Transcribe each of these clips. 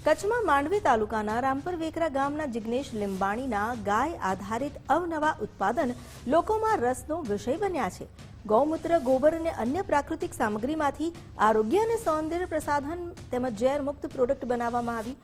કચ્છમાં માંડવી તાલુકાના રામપર વેકરા ગામના જિગ્નેશ લીંબાણીના ગાય આધારિત અવનવા ઉત્પાદન લોકોમાં રસનો વિષય બન્યા છે। ગૌમૂત્ર, ગોબર અને અન્ય પ્રાકૃતિક સામગ્રીમાંથી આરોગ્ય અને સૌંદર્ય પ્રસાધન તેમજ ઝેર મુક્ત પ્રોડક્ટ બનાવવામાં આવી।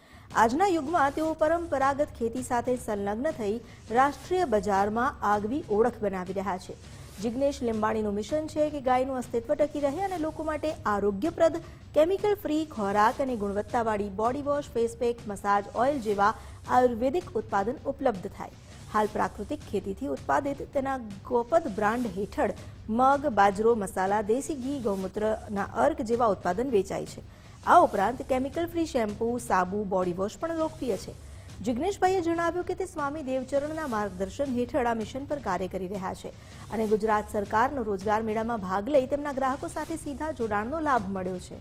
આજના યુગમાં તેઓ પરંપરાગત ખેતી સાથે સંલગ્ન થઈ રાષ્ટ્રીય બજારમાં આગવી ઓળખ બનાવી રહ્યા છે। જિગ્નેશ લીંબાણીનું મિશન છે કે ગાયનું અસ્તિત્વ ટકી રહે અને લોકો માટે આરોગ્યપ્રદ, કેમિકલ ફ્રી ખોરાક અને ગુણવત્તાવાળી body wash, face pack, massage oil જેવા આયુર્વેદિક ઉત્પાદન ઉપલબ્ધ થાય। હાલ પ્રાકૃતિક ખેતીથી ઉત્પાદિત તેના ગોપદ બ્રાન્ડ હેઠળ મગ, બાજરો, મસાલા, દેશી ઘી, ગૌમૂત્રના અર્ક જેવા ઉત્પાદન વેચાય છે। આ ઉપરાંત કેમિકલ ફ્રી શેમ્પૂ, સાબુ, બોડી વોશ પણ લોકપ્રિય છે। જિગ્નેશભાઈએ જણાવ્યું કે તે સ્વામી દેવચરણના માર્ગદર્શન હેઠળ આ મિશન પર કાર્ય કરી રહ્યા છે અને ગુજરાત સરકારનો રોજગાર મેળામાં ભાગ લઈ તેમના ગ્રાહકો સાથે સીધા જોડાણનો લાભ મળ્યો છે।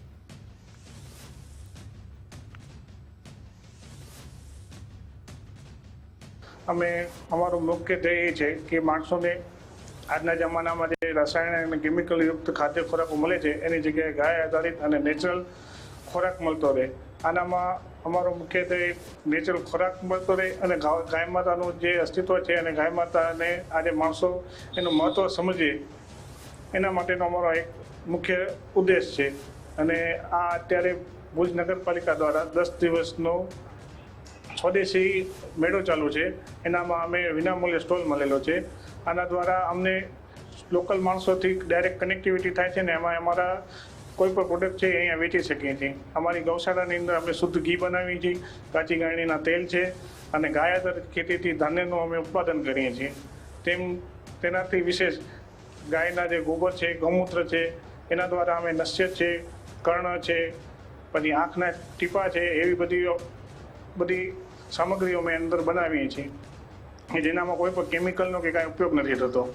અમે અમારો મુખ્ય ધ્યેય એ છે કે માણસોને આજના જમાનામાં જે રસાયણ અને કેમિકલ યુક્ત ખાદ્ય ખોરાકો મળે છે એની જગ્યાએ ગાય આધારિત અને નેચરલ ખોરાક મળતો રહે। આનામાં અમારો મુખ્ય ધ્યેય નેચરલ ખોરાક મળતો રહે અને ગાય માતાનું જે અસ્તિત્વ છે અને ગાય માતાને આજે માણસો એનું મહત્ત્વ સમજીએ એના માટેનો અમારો એક મુખ્ય ઉદ્દેશ છે। અને આ અત્યારે ભુજ નગરપાલિકા દ્વારા 10 દિવસનો સ્વદેશી મેળો ચાલુ છે। એનામાં અમે વિનામૂલ્યે સ્ટોલ મળેલો છે। આના દ્વારા અમને લોકલ માણસોથી ડાયરેક્ટ કનેક્ટિવિટી થાય છે ને એમાં અમારા કોઈ પણ પ્રોડક્ટ છે અહીંયા વેચી શકીએ છીએ। અમારી ગૌશાળાની અંદર અમે શુદ્ધ ઘી બનાવીએ છીએ, કાચી ગાયણીના તેલ છે અને ગાય આધારિત ખેતીથી ધાન્યનું અમે ઉત્પાદન કરીએ છીએ। તેનાથી વિશેષ ગાયના જે ગોબર છે, ગૌમૂત્ર છે, એના દ્વારા અમે નસ્ય છે, કર્ણ છે, પછી આંખના ટીપા છે, એવી બધી સામગ્રીઓ અમે અંદર બનાવીએ છીએ જેનામાં કોઈ પણ કેમિકલનો કે કાંઈ ઉપયોગ નથી થતો।